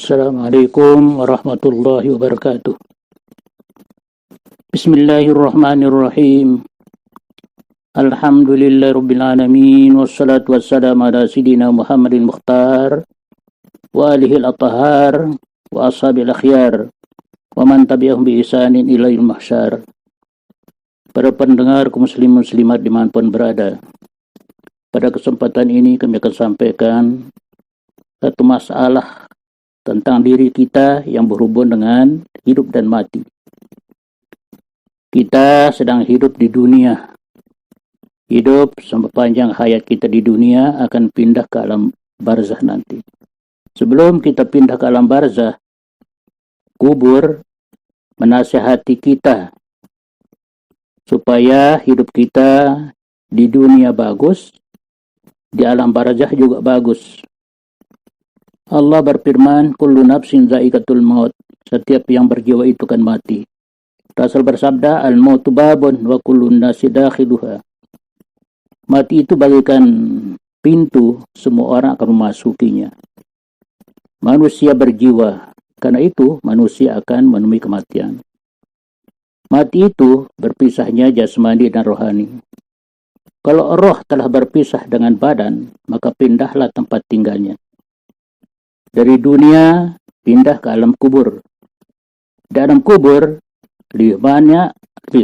Assalamualaikum warahmatullahi wabarakatuh. Bismillahirrahmanirrahim. Alhamdulillahirabbil alamin wassalatu wassalamu ala sayidina Muhammadin Mukhtar wa alihi al-athhar wa ashabil akhyar wa man tabi'ahum bi ihsanin ila yaumil mahsyar. Para pendengar kaum muslim muslimat dimanapun berada, pada kesempatan ini kami akan sampaikan satu masalah tentang diri kita yang berhubung dengan hidup dan mati. Kita sedang hidup di dunia. Hidup sepanjang hayat kita di dunia akan pindah ke alam barzah nanti. Sebelum kita pindah ke alam barzah, kubur menasihati kita supaya hidup kita di dunia bagus, di alam barzah juga bagus. Allah berfirman, kullu nafsin za'iqatul maut. Setiap yang berjiwa itu kan mati. Rasul bersabda, al-mautu babun wa kullu nasi dakhiluha. Mati itu bagaikan pintu, semua orang akan memasukinya. Manusia berjiwa, karena itu manusia akan menemui kematian. Mati itu berpisahnya jasmani dan rohani. Kalau roh telah berpisah dengan badan, maka pindahlah tempat tinggalnya. Dari dunia pindah ke alam kubur. Di alam kubur lebih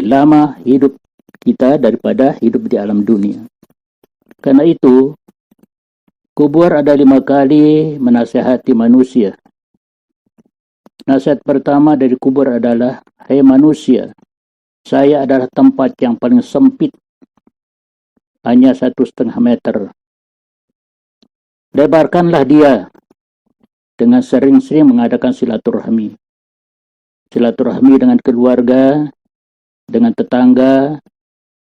lama hidup kita daripada hidup di alam dunia. Karena itu kubur ada 5 kali menasihati manusia. Nasihat pertama dari kubur adalah, hai manusia, saya adalah tempat yang paling sempit, hanya 1,5 meter. Lebarkanlah dia dengan sering-sering mengadakan silaturahmi. Silaturahmi dengan keluarga, dengan tetangga,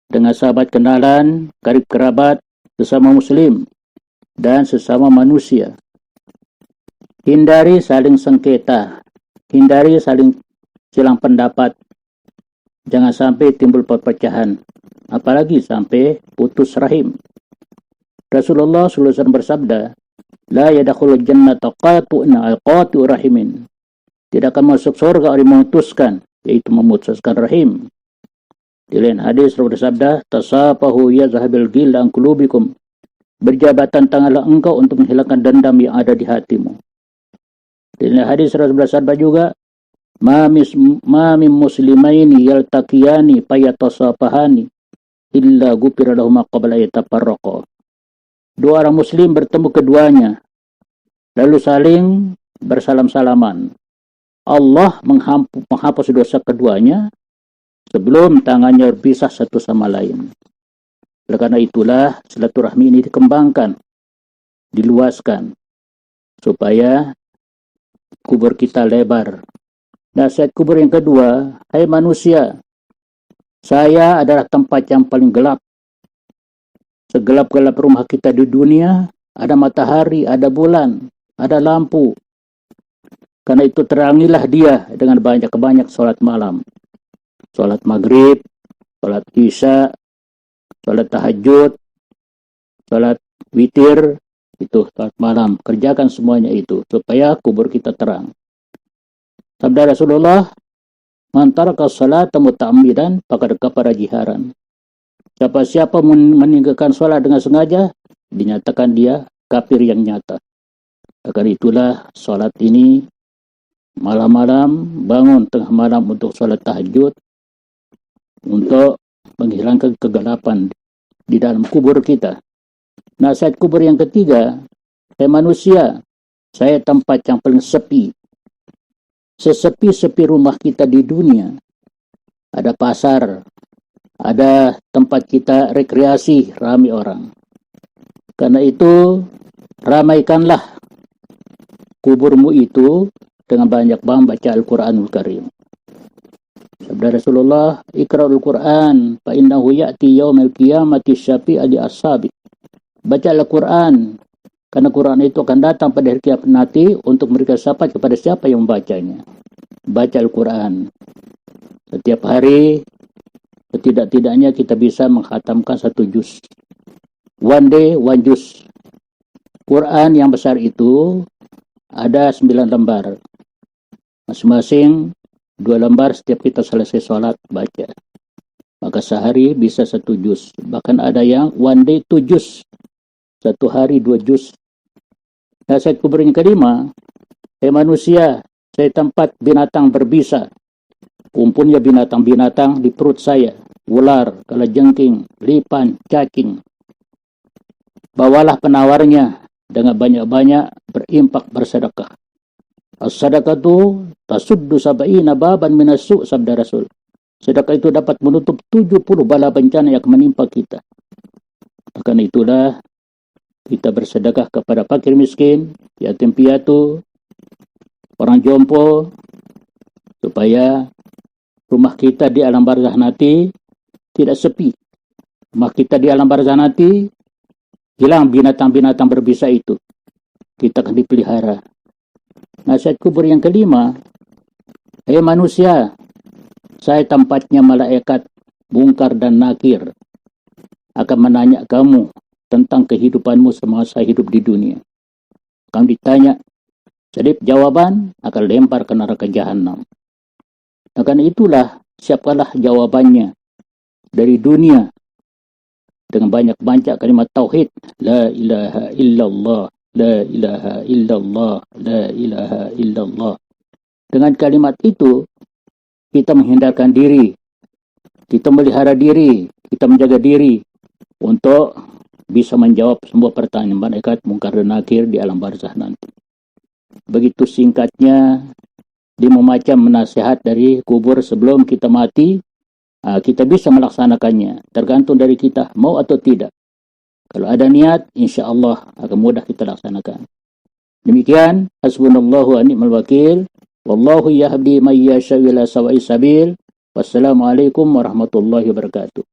dengan sahabat kenalan, karib kerabat, sesama muslim, dan sesama manusia. Hindari saling sengketa, hindari saling silang pendapat. Jangan sampai timbul perpecahan, apalagi sampai putus rahim. Rasulullah SAW bersabda, la yadkhulul jannata qati'un qati'ur rahimin. Tidak akan masuk surga orang memutuskan, yaitu memutuskan rahim. Di lain hadis Rasul bersabda, tasafahu yazhabil ghil an qulubikum. Berjabatan tanganlah engkau untuk menghilangkan dendam yang ada di hatimu. Di lain hadis Rasul bersabda juga, ma min muslimaini yaltaqiyani fayatasafahani illa ghufira lahum qabla yatafarraqa. 2 orang muslim bertemu keduanya, lalu saling bersalam-salaman. Allah menghapus dosa keduanya sebelum tangannya berpisah satu sama lain. Oleh karena itulah silaturahmi ini dikembangkan, diluaskan, supaya kubur kita lebar. Nasihat kubur yang kedua, hai manusia, saya adalah tempat yang paling gelap. Segelap-gelap rumah kita di dunia, ada matahari, ada bulan, ada lampu. Karena itu terangilah dia dengan banyak-banyak sholat malam. Sholat maghrib, sholat isya, sholat tahajud, sholat witir, itu sholat malam. Kerjakan semuanya itu, supaya kubur kita terang. Sabda Rasulullah, man taraka sholata muta'ammidan faqad kafara jiharan. Siapa meninggalkan sholat dengan sengaja, dinyatakan dia kafir yang nyata. Agar itulah sholat ini malam-malam, bangun tengah malam untuk sholat tahajud, untuk menghilangkan kegelapan di dalam kubur kita. Nasihat kubur yang ketiga, hai manusia, saya tempat yang paling sepi. Sesepi-sepi rumah kita di dunia. Ada pasar, ada tempat kita rekreasi, ramai orang. Karena itu, ramaikanlah kuburmu itu dengan banyak baca Al-Quranul Karim. Sabda Rasulullah, ikra'ul Quran, fa innahu ya'ti yaumil qiyamati syafi'a li ashabi. Baca Al-Quran, karena Quran itu akan datang pada hari kiamat nanti untuk memberikan syafaat kepada siapa yang membacanya. Baca Al-Quran. Setiap hari, setidak-tidaknya kita bisa menghatamkan 1 juz. One day, 1 juz. Quran yang besar itu ada 9 lembar. Masing-masing 2 lembar setiap kita selesai sholat baca. Maka sehari bisa 1 juz. Bahkan ada yang one day 2 juz. 1 hari 2 juz. Nasihat kubur yang kelima, manusia, saya tempat binatang berbisa. Kumpulnya binatang-binatang di perut saya. Ular, kalajengking, lipan, cacing. Bawalah penawarnya dengan banyak-banyak berimpak bersedekah. As-sadaqatu tasuddu sab'ina baban minassu' sabda Rasul. Sedekah itu dapat menutup 70 bala bencana yang menimpa kita. Karena itulah kita bersedekah kepada fakir miskin, yatim piatu, orang jompo, supaya rumah kita di alam barzakh nanti tidak sepi. Rumah kita di alam barzakh nanti hilang binatang-binatang berbisa itu. Kita akan dipelihara. Nasihat kubur yang kelima, manusia, saya tempatnya malaikat Munkar dan Nakir akan menanya kamu tentang kehidupanmu semasa hidup di dunia. Kamu ditanya, sedip jawaban akan lempar ke neraka jahanam. Akan itulah siapkanlah jawabannya dari dunia dengan banyak-banyak kalimat tauhid, la ilaha illallah, la ilaha illallah, la ilaha illallah. Dengan kalimat itu kita menghindarkan diri, kita melihara diri, kita menjaga diri untuk bisa menjawab semua pertanyaan malaikat Munkar dan Nakir di alam barzakh nanti. Begitu singkatnya 5 macam nasihat dari kubur sebelum kita mati. Kita bisa melaksanakannya, tergantung dari kita mau atau tidak. Kalau ada niat, insya Allah akan mudah kita laksanakan. Demikian, hasbunallahu wa ni'mal wakil. Wallahu yahdi man yasha'u ila sawa'is sabil. Wassalamualaikum warahmatullahi wabarakatuh.